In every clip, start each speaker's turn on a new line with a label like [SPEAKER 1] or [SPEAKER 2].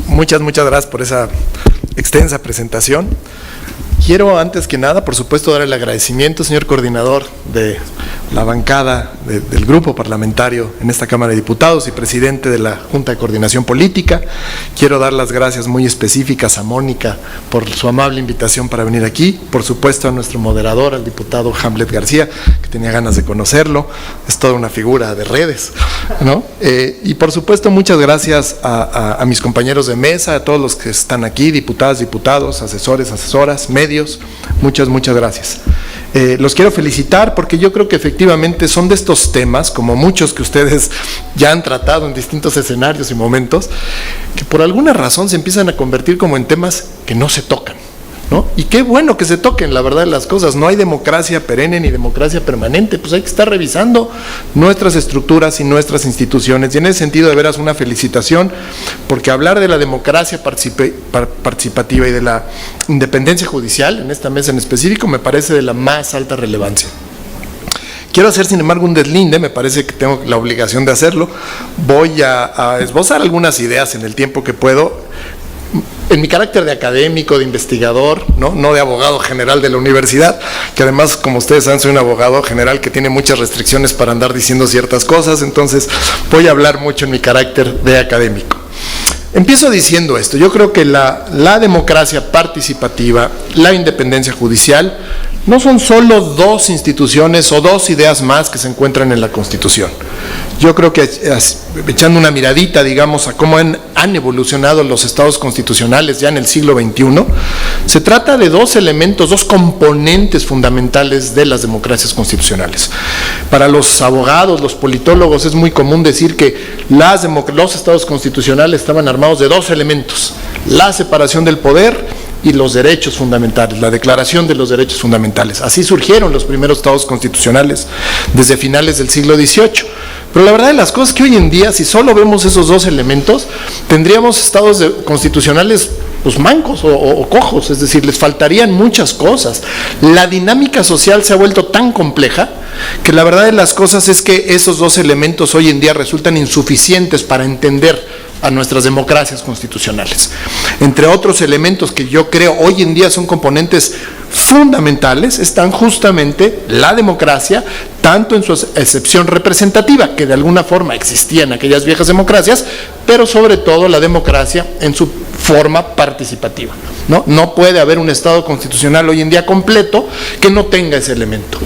[SPEAKER 1] Muchas gracias por esa extensa presentación. Quiero, antes que nada, por supuesto, dar el agradecimiento, señor coordinador de la bancada del grupo parlamentario en esta Cámara de Diputados y presidente de la Junta de Coordinación Política. Quiero dar las gracias muy específicas a Mónica por su amable invitación para venir aquí. Por supuesto, a nuestro moderador, al diputado Hamlet García, que tenía ganas de conocerlo. Es toda una figura de redes, ¿no? Y por supuesto, muchas gracias a mis compañeros de mesa, a todos los que están aquí, diputadas, diputados, asesores, asesoras, medios. Muchas gracias. Los quiero felicitar porque yo creo que efectivamente son de estos temas, como muchos que ustedes ya han tratado en distintos escenarios y momentos, que por alguna razón se empiezan a convertir como en temas que no se tocan, ¿no? Y qué bueno que se toquen, la verdad de las cosas. No hay democracia perenne ni democracia permanente, pues hay que estar revisando nuestras estructuras y nuestras instituciones. Y en ese sentido, de veras, una felicitación, porque hablar de la democracia participativa y de la independencia judicial, en esta mesa en específico, me parece de la más alta relevancia. Quiero hacer, sin embargo, un deslinde, me parece que tengo la obligación de hacerlo. Voy a esbozar algunas ideas en el tiempo que puedo, en mi carácter de académico, de investigador, no de abogado general de la universidad, que además, como ustedes saben, soy un abogado general que tiene muchas restricciones para andar diciendo ciertas cosas, entonces voy a hablar mucho en mi carácter de académico. Empiezo diciendo esto: yo creo que la democracia participativa, la independencia judicial, no son solo dos instituciones o dos ideas más que se encuentran en la Constitución. Yo creo que, echando una miradita, digamos, a cómo han evolucionado los estados constitucionales ya en el siglo XXI, se trata de dos elementos, dos componentes fundamentales de las democracias constitucionales. Para los abogados, los politólogos, es muy común decir que los estados constitucionales estaban armados de dos elementos: la separación del poder y los derechos fundamentales, la Declaración de los Derechos Fundamentales. Así surgieron los primeros estados constitucionales desde finales del siglo XVIII. Pero la verdad de las cosas es que hoy en día, si solo vemos esos dos elementos, tendríamos estados constitucionales pues mancos o cojos, es decir, les faltarían muchas cosas. La dinámica social se ha vuelto tan compleja que la verdad de las cosas es que esos dos elementos hoy en día resultan insuficientes para entender a nuestras democracias constitucionales. Entre otros elementos que yo creo hoy en día son componentes fundamentales, están justamente la democracia, tanto en su excepción representativa, que de alguna forma existía en aquellas viejas democracias, pero sobre todo la democracia en su forma participativa, ¿no? No puede haber un Estado constitucional hoy en día completo que no tenga ese elemento.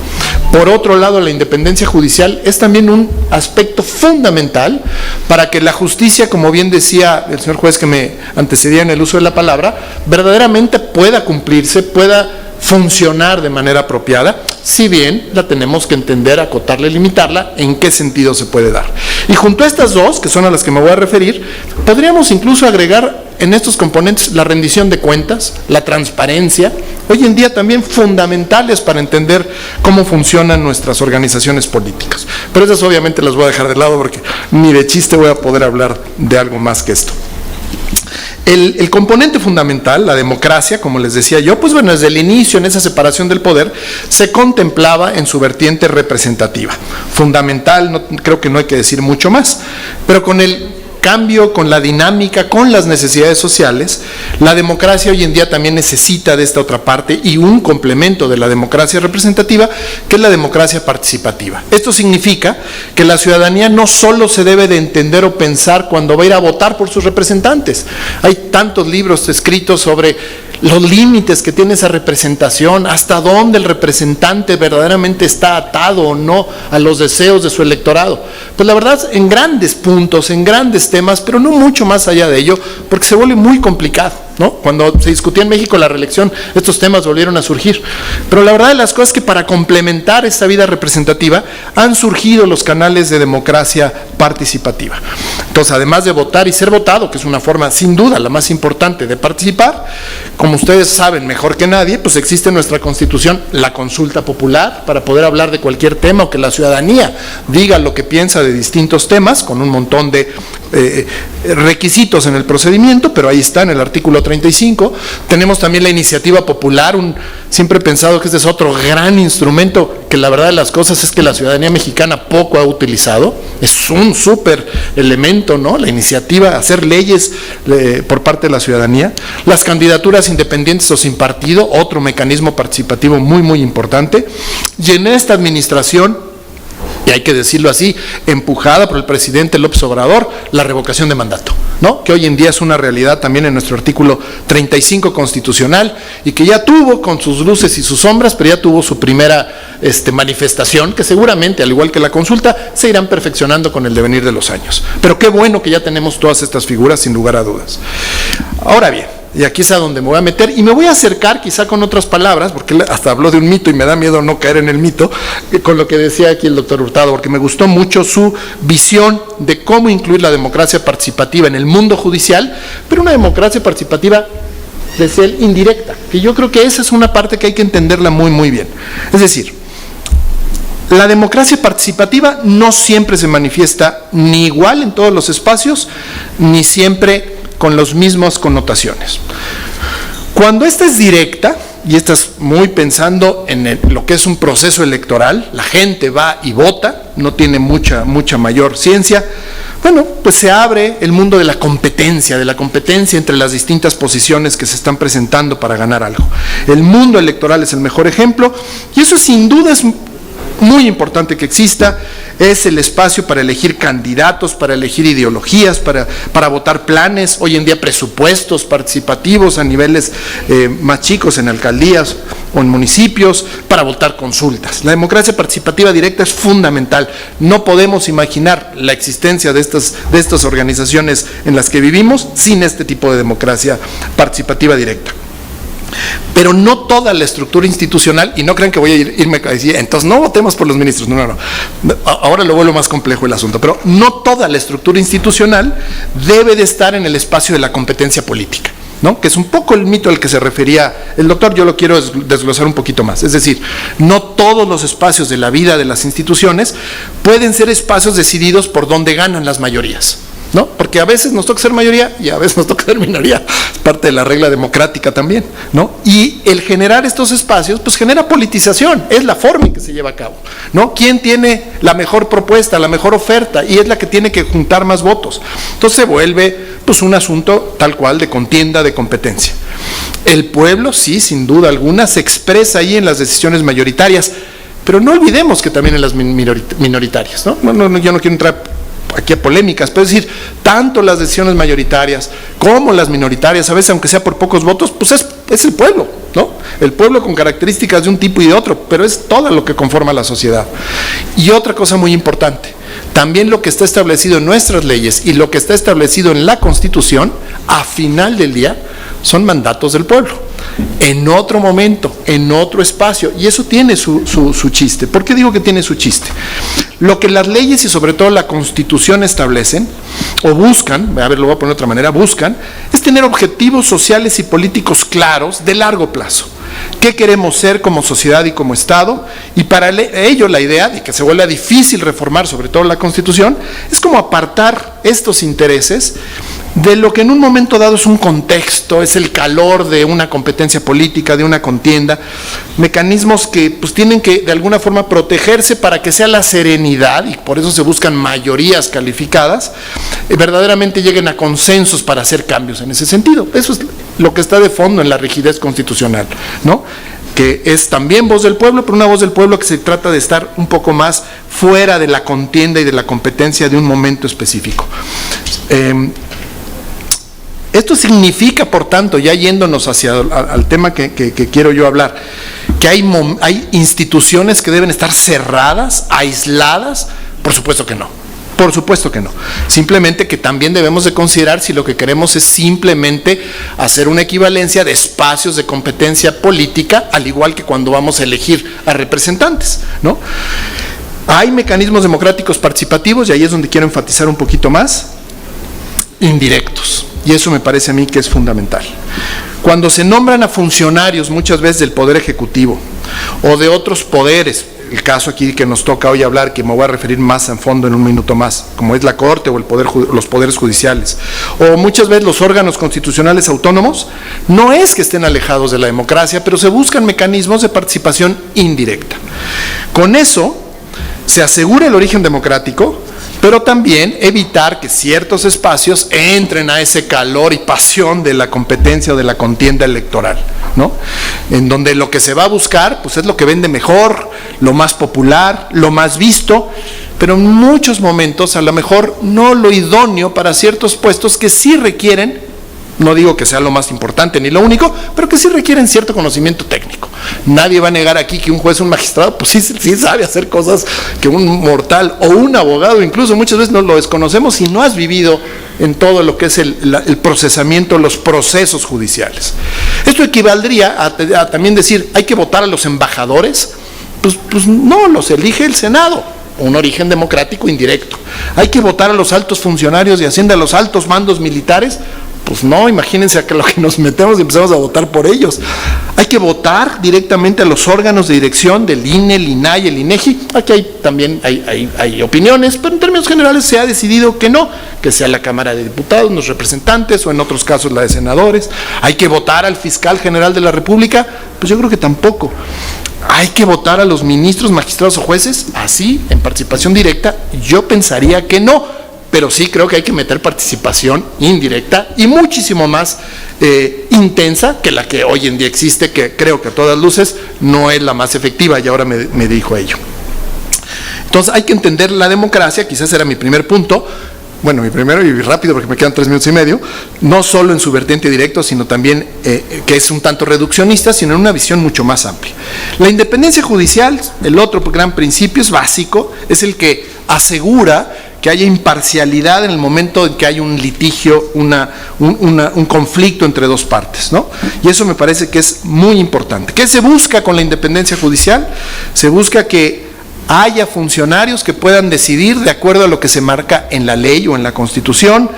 [SPEAKER 1] Por otro lado, la independencia judicial es también un aspecto fundamental para que la justicia, como bien decía el señor juez que me antecedía en el uso de la palabra, verdaderamente pueda cumplirse, pueda funcionar de manera apropiada, si bien la tenemos que entender, acotarla y limitarla, en qué sentido se puede dar. Y junto a estas dos, que son a las que me voy a referir, podríamos incluso agregar en estos componentes la rendición de cuentas, la transparencia, hoy en día también fundamentales para entender cómo funcionan nuestras organizaciones políticas. Pero esas obviamente las voy a dejar de lado porque ni de chiste voy a poder hablar de algo más que esto. El componente fundamental, la democracia, como les decía yo, pues bueno, desde el inicio en esa separación del poder se contemplaba en su vertiente representativa. Fundamental, creo que no hay que decir mucho más, pero con el cambio, con la dinámica, con las necesidades sociales, la democracia hoy en día también necesita de esta otra parte y un complemento de la democracia representativa, que es la democracia participativa. Esto significa que la ciudadanía no solo se debe de entender o pensar cuando va a ir a votar por sus representantes. Hay tantos libros escritos sobre los límites que tiene esa representación, hasta dónde el representante verdaderamente está atado o no a los deseos de su electorado. Pues la verdad, en grandes puntos, en grandes temas, pero no mucho más allá de ello, porque se vuelve muy complicado, ¿no? Cuando se discutía en México la reelección, estos temas volvieron a surgir. Pero la verdad de las cosas es que para complementar esta vida representativa han surgido los canales de democracia participativa. Entonces, además de votar y ser votado, que es una forma sin duda la más importante de participar, como ustedes saben mejor que nadie, pues existe en nuestra Constitución la consulta popular para poder hablar de cualquier tema o que la ciudadanía diga lo que piensa de distintos temas, con un montón de requisitos en el procedimiento, pero ahí está en el artículo 35. Tenemos también la iniciativa popular, siempre he pensado que este es otro gran instrumento que la verdad de las cosas es que la ciudadanía mexicana poco ha utilizado. Es un súper elemento, ¿no? La iniciativa, hacer leyes por parte de la ciudadanía. Las candidaturas independientes o sin partido, otro mecanismo participativo muy, muy importante. Y en esta administración, y hay que decirlo así, empujada por el presidente López Obrador, la revocación de mandato, ¿no? Que hoy en día es una realidad también en nuestro artículo 35 constitucional, y que ya tuvo con sus luces y sus sombras, pero ya tuvo su primera manifestación, que seguramente, al igual que la consulta, se irán perfeccionando con el devenir de los años. Pero qué bueno que ya tenemos todas estas figuras, sin lugar a dudas. Ahora bien, y aquí es a donde me voy a meter, y me voy a acercar quizá con otras palabras, porque él hasta habló de un mito y me da miedo no caer en el mito, con lo que decía aquí el doctor Hurtado, porque me gustó mucho su visión de cómo incluir la democracia participativa en el mundo judicial, pero una democracia participativa desde el indirecta, que yo creo que esa es una parte que hay que entenderla muy, muy bien. Es decir, la democracia participativa no siempre se manifiesta ni igual en todos los espacios, ni siempre con las mismas connotaciones. Cuando esta es directa, y esta es muy pensando en lo que es un proceso electoral, la gente va y vota, no tiene mucha mayor ciencia, bueno, pues se abre el mundo de la competencia entre las distintas posiciones que se están presentando para ganar algo. El mundo electoral es el mejor ejemplo, y eso sin duda es muy importante que exista. Es el espacio para elegir candidatos, para elegir ideologías, para votar planes, hoy en día presupuestos participativos a niveles más chicos en alcaldías o en municipios, para votar consultas. La democracia participativa directa es fundamental. No podemos imaginar la existencia de estas organizaciones en las que vivimos sin este tipo de democracia participativa directa. Pero no toda la estructura institucional, y no crean que voy a irme a decir, entonces no votemos por los ministros, no. Ahora lo vuelvo más complejo el asunto, pero no toda la estructura institucional debe de estar en el espacio de la competencia política, ¿no? Que es un poco el mito al que se refería el doctor. Yo lo quiero desglosar un poquito más. Es decir, no todos los espacios de la vida de las instituciones pueden ser espacios decididos por donde ganan las mayorías, ¿no? Porque a veces nos toca ser mayoría y a veces nos toca ser minoría, es parte de la regla democrática también, ¿no? Y el generar estos espacios, pues genera politización, es la forma en que se lleva a cabo, ¿no? ¿Quién tiene la mejor propuesta, la mejor oferta? Y es la que tiene que juntar más votos. Entonces se vuelve, pues, un asunto tal cual de contienda, de competencia. El pueblo, sí, sin duda alguna, se expresa ahí en las decisiones mayoritarias, pero no olvidemos que también en las minoritarias, ¿no? Yo no quiero entrar aquí a polémicas, pero es decir, tanto las decisiones mayoritarias como las minoritarias, a veces aunque sea por pocos votos, pues es el pueblo, ¿no? El pueblo con características de un tipo y de otro, pero es todo lo que conforma la sociedad. Y otra cosa muy importante, también lo que está establecido en nuestras leyes y lo que está establecido en la Constitución, a final del día, son mandatos del pueblo, en otro momento, en otro espacio, y eso tiene su chiste. ¿Por qué digo que tiene su chiste? Lo que las leyes y sobre todo la Constitución establecen, o buscan, a ver, lo voy a poner de otra manera, buscan, es tener objetivos sociales y políticos claros de largo plazo. ¿Qué queremos ser como sociedad y como Estado? Y para ello la idea de que se vuelva difícil reformar sobre todo la Constitución, es como apartar estos intereses de lo que en un momento dado es un contexto, es el calor de una competencia política, de una contienda, mecanismos que pues tienen que de alguna forma protegerse para que sea la serenidad, y por eso se buscan mayorías calificadas, verdaderamente lleguen a consensos para hacer cambios en ese sentido. Eso es lo que está de fondo en la rigidez constitucional, ¿no? Que es también voz del pueblo, pero una voz del pueblo que se trata de estar un poco más fuera de la contienda y de la competencia de un momento específico. Esto significa, por tanto, ya yéndonos al tema que quiero yo hablar, que hay instituciones que deben estar cerradas, aisladas. Por supuesto que no. Por supuesto que no. Simplemente que también debemos de considerar si lo que queremos es simplemente hacer una equivalencia de espacios de competencia política, al igual que cuando vamos a elegir a representantes, ¿no? Hay mecanismos democráticos participativos, y ahí es donde quiero enfatizar un poquito más, indirectos. Y eso me parece a mí que es fundamental. Cuando se nombran a funcionarios muchas veces del Poder Ejecutivo o de otros poderes, el caso aquí que nos toca hoy hablar, que me voy a referir más a fondo en un minuto más, como es la Corte o los poderes judiciales, o muchas veces los órganos constitucionales autónomos, no es que estén alejados de la democracia, pero se buscan mecanismos de participación indirecta. Con eso se asegura el origen democrático, pero también evitar que ciertos espacios entren a ese calor y pasión de la competencia o de la contienda electoral, ¿no? En donde lo que se va a buscar, pues es lo que vende mejor, lo más popular, lo más visto, pero en muchos momentos a lo mejor no lo idóneo para ciertos puestos que sí requieren, no digo que sea lo más importante ni lo único, pero que sí requieren cierto conocimiento técnico. Nadie va a negar aquí que un juez, un magistrado, pues sí sabe hacer cosas que un mortal o un abogado, incluso muchas veces no lo desconocemos si no has vivido en todo lo que es el procesamiento, los procesos judiciales. Esto equivaldría a también decir, hay que votar a los embajadores, pues no, los elige el Senado, un origen democrático indirecto. Hay que votar a los altos funcionarios de Hacienda, a los altos mandos militares. Pues no, imagínense a lo que nos metemos y empezamos a votar por ellos. Hay que votar directamente a los órganos de dirección del INE, el INAI, el INEGI. Aquí también hay opiniones, pero en términos generales se ha decidido que no, que sea la Cámara de Diputados, los representantes, o en otros casos la de senadores. Hay que votar al fiscal general de la República, pues yo creo que tampoco. Hay que votar a los ministros, magistrados o jueces, así, en participación directa. Yo pensaría que no, pero sí creo que hay que meter participación indirecta y muchísimo más intensa que la que hoy en día existe, que creo que a todas luces no es la más efectiva, y ahora me dirijo a ello. Entonces hay que entender la democracia, quizás era mi primer punto, bueno, mi primero y rápido porque me quedan 3 minutos y medio, no solo en su vertiente directo, sino también que es un tanto reduccionista, sino en una visión mucho más amplia. La independencia judicial, el otro gran principio es básico, es el que asegura que haya imparcialidad en el momento en que hay un litigio, un conflicto entre dos partes, ¿no? Y eso me parece que es muy importante. ¿Qué se busca con la independencia judicial? Se busca que haya funcionarios que puedan decidir de acuerdo a lo que se marca en la ley o en la Constitución,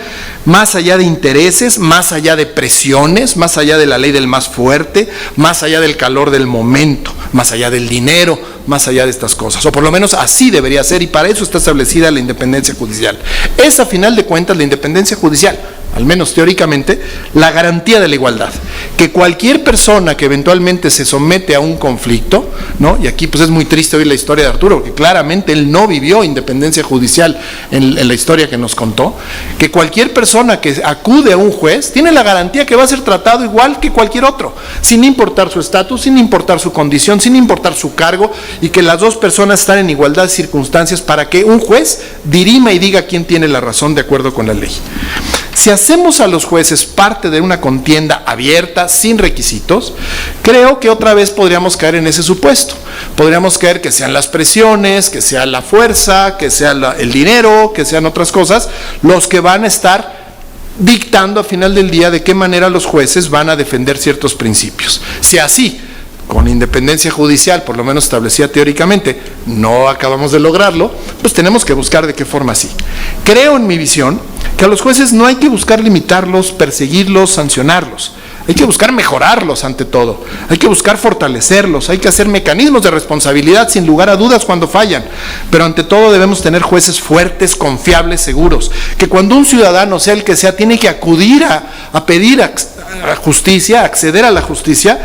[SPEAKER 1] más allá de intereses, más allá de presiones, más allá de la ley del más fuerte, más allá del calor del momento, más allá del dinero, más allá de estas cosas, o por lo menos así debería ser, y para eso está establecida la independencia judicial. Es a final de cuentas la independencia judicial, al menos teóricamente, la garantía de la igualdad, que cualquier persona que eventualmente se somete a un conflicto, ¿no? Y aquí pues es muy triste oír la historia de Arturo, porque claramente él no vivió independencia judicial en la historia que nos contó, que cualquier persona que acude a un juez tiene la garantía que va a ser tratado igual que cualquier otro, sin importar su estatus, sin importar su condición, sin importar su cargo, y que las dos personas están en igualdad de circunstancias para que un juez dirima y diga quién tiene la razón de acuerdo con la ley. Si hacemos a los jueces parte de una contienda abierta, sin requisitos, creo que otra vez podríamos caer en ese supuesto. Podríamos caer que sean las presiones, que sea la fuerza, que sea el dinero, que sean otras cosas, los que van a estar dictando a final del día de qué manera los jueces van a defender ciertos principios. Si así, con independencia judicial, por lo menos establecida teóricamente, no acabamos de lograrlo, pues tenemos que buscar de qué forma sí. Creo en mi visión que a los jueces no hay que buscar limitarlos, perseguirlos, sancionarlos. Hay que buscar mejorarlos ante todo, hay que buscar fortalecerlos, hay que hacer mecanismos de responsabilidad sin lugar a dudas cuando fallan, pero ante todo debemos tener jueces fuertes, confiables, seguros, que cuando un ciudadano, sea el que sea, tiene que acudir a pedir a justicia, a acceder a la justicia,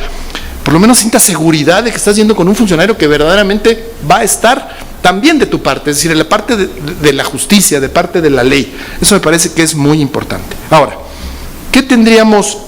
[SPEAKER 1] por lo menos sienta seguridad de que estás yendo con un funcionario que verdaderamente va a estar también de tu parte, es decir, en la parte de la justicia, de parte de la ley. Eso me parece que es muy importante. Ahora, ¿qué tendríamos?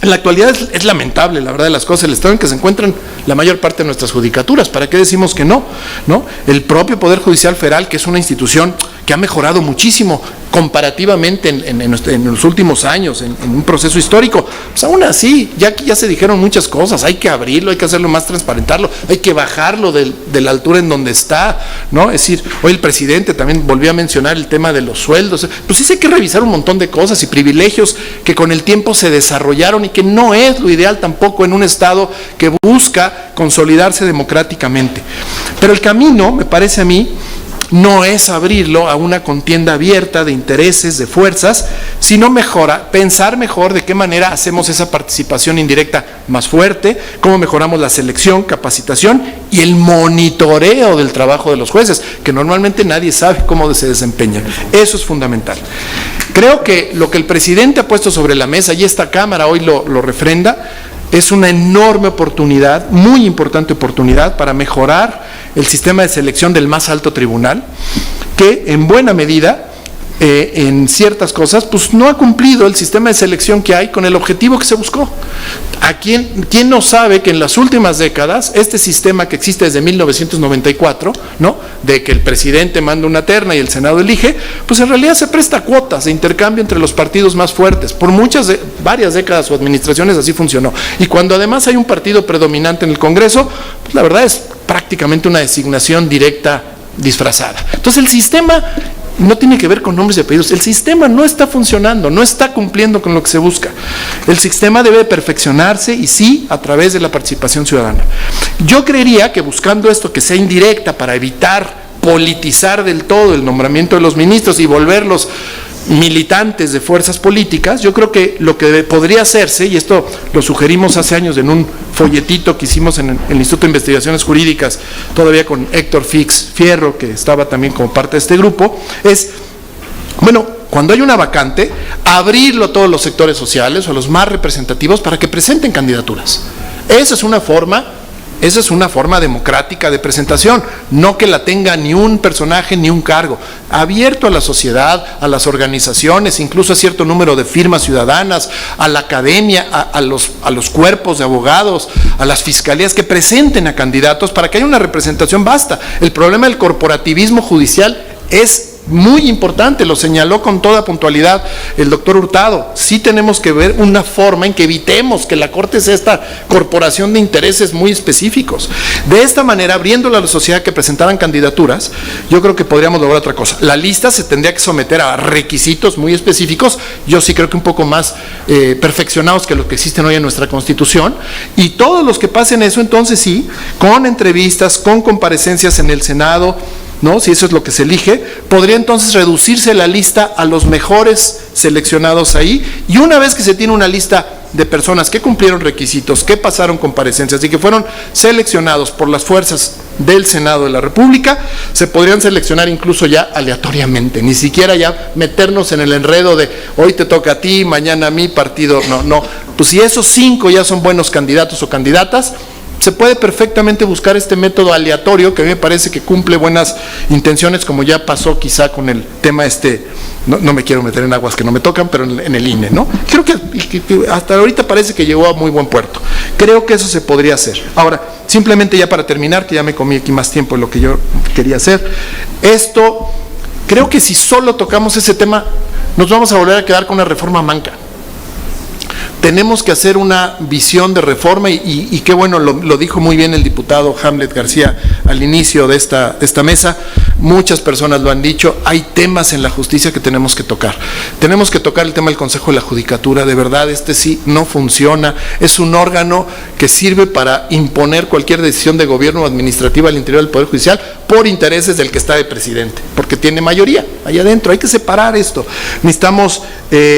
[SPEAKER 1] En la actualidad es lamentable, la verdad de las cosas, el estado en que se encuentran la mayor parte de nuestras judicaturas. ¿Para qué decimos que no? ¿No? El propio Poder Judicial Federal, que es una institución que ha mejorado muchísimo comparativamente en los últimos años, en un proceso histórico, pues aún así, ya se dijeron muchas cosas, hay que abrirlo, hay que hacerlo más, transparentarlo, hay que bajarlo de la altura en donde está, ¿no? Es decir, hoy el presidente también volvió a mencionar el tema de los sueldos, pues sí hay que revisar un montón de cosas y privilegios que con el tiempo se desarrollaron y que no es lo ideal tampoco en un Estado que busca consolidarse democráticamente. Pero el camino, me parece a mí, no es abrirlo a una contienda abierta de intereses, de fuerzas, sino pensar mejor de qué manera hacemos esa participación indirecta más fuerte, cómo mejoramos la selección, capacitación y el monitoreo del trabajo de los jueces, que normalmente nadie sabe cómo se desempeñan. Eso es fundamental. Creo que lo que el presidente ha puesto sobre la mesa, y esta Cámara hoy lo refrenda, es una enorme oportunidad, muy importante oportunidad para mejorar el sistema de selección del más alto tribunal, que en buena medida, en ciertas cosas, pues no ha cumplido el sistema de selección que hay con el objetivo que se buscó. ¿Quién no sabe que en las últimas décadas, este sistema que existe desde 1994, ¿no?, de que el presidente manda una terna y el Senado elige, pues en realidad se presta cuotas de intercambio entre los partidos más fuertes? Por varias décadas o administraciones así funcionó. Y cuando además hay un partido predominante en el Congreso, pues la verdad es prácticamente una designación directa disfrazada. Entonces el sistema no tiene que ver con nombres y apellidos. El sistema no está funcionando, no está cumpliendo con lo que se busca. El sistema debe perfeccionarse, y sí, a través de la participación ciudadana. Yo creería que buscando esto que sea indirecta para evitar politizar del todo el nombramiento de los ministros y volverlos militantes de fuerzas políticas, yo creo que lo que podría hacerse, y esto lo sugerimos hace años en un folletito que hicimos en el Instituto de Investigaciones Jurídicas, todavía con Héctor Fierro, que estaba también como parte de este grupo, es, bueno, cuando hay una vacante, abrirlo a todos los sectores sociales o a los más representativos para que presenten candidaturas. Esa es una forma democrática de presentación, no que la tenga ni un personaje ni un cargo, abierto a la sociedad, a las organizaciones, incluso a cierto número de firmas ciudadanas, a la academia, a los cuerpos de abogados, a las fiscalías, que presenten a candidatos para que haya una representación vasta. El problema del corporativismo judicial es muy importante, lo señaló con toda puntualidad el doctor Hurtado. Sí tenemos que ver una forma en que evitemos que la Corte sea esta corporación de intereses muy específicos. De esta manera, abriéndole a la sociedad que presentaran candidaturas, yo creo que podríamos lograr otra cosa. La lista se tendría que someter a requisitos muy específicos, yo sí creo que un poco más perfeccionados que los que existen hoy en nuestra Constitución, y todos los que pasen eso, entonces sí, con entrevistas, con comparecencias en el Senado, ¿no?, si eso es lo que se elige, podría entonces reducirse la lista a los mejores seleccionados ahí, y una vez que se tiene una lista de personas que cumplieron requisitos, que pasaron comparecencias y que fueron seleccionados por las fuerzas del Senado de la República, se podrían seleccionar incluso ya aleatoriamente, ni siquiera ya meternos en el enredo de hoy te toca a ti, mañana a mí, partido, no, pues si esos 5 ya son buenos candidatos o candidatas, se puede perfectamente buscar este método aleatorio, que a mí me parece que cumple buenas intenciones, como ya pasó quizá con el tema no me quiero meter en aguas que no me tocan, pero en el INE, ¿no? Creo que hasta ahorita parece que llegó a muy buen puerto. Creo que eso se podría hacer. Ahora, simplemente ya para terminar, que ya me comí aquí más tiempo de lo que yo quería hacer, creo que si solo tocamos ese tema, nos vamos a volver a quedar con una reforma manca. Tenemos que hacer una visión de reforma y qué bueno, lo dijo muy bien el diputado Hamlet García al inicio de esta mesa. Muchas personas lo han dicho, hay temas en la justicia que tenemos que tocar. Tenemos que tocar el tema del Consejo de la Judicatura, de verdad, sí no funciona, es un órgano que sirve para imponer cualquier decisión de gobierno o administrativa al interior del Poder Judicial por intereses del que está de presidente, porque tiene mayoría allá adentro. Hay que separar esto. Necesitamos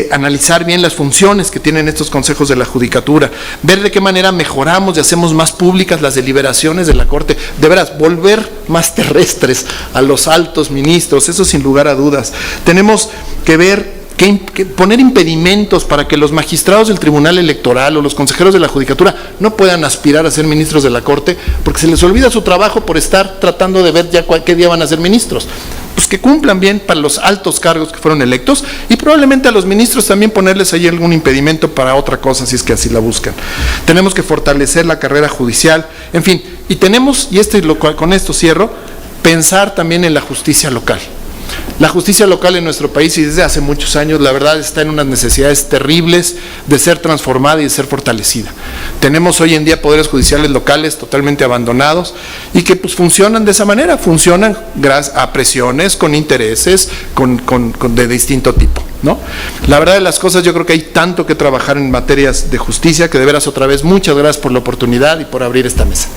[SPEAKER 1] analizar bien las funciones que tienen estos consejos de la Judicatura, ver de qué manera mejoramos y hacemos más públicas las deliberaciones de la Corte, de veras, volver más terrestres a los altos ministros, eso sin lugar a dudas. Tenemos que ver, que poner impedimentos para que los magistrados del Tribunal Electoral o los consejeros de la Judicatura no puedan aspirar a ser ministros de la Corte, porque se les olvida su trabajo por estar tratando de ver ya qué día van a ser ministros. Pues que cumplan bien para los altos cargos que fueron electos, y probablemente a los ministros también ponerles ahí algún impedimento para otra cosa, si es que así la buscan. Tenemos que fortalecer la carrera judicial, en fin, y tenemos, con esto cierro, pensar también en la justicia local. La justicia local en nuestro país, y desde hace muchos años, la verdad está en unas necesidades terribles de ser transformada y de ser fortalecida. Tenemos hoy en día poderes judiciales locales totalmente abandonados y que pues funcionan de esa manera, funcionan gracias a presiones, con intereses, de distinto tipo, ¿no? La verdad de las cosas, yo creo que hay tanto que trabajar en materias de justicia que de veras otra vez muchas gracias por la oportunidad y por abrir esta mesa.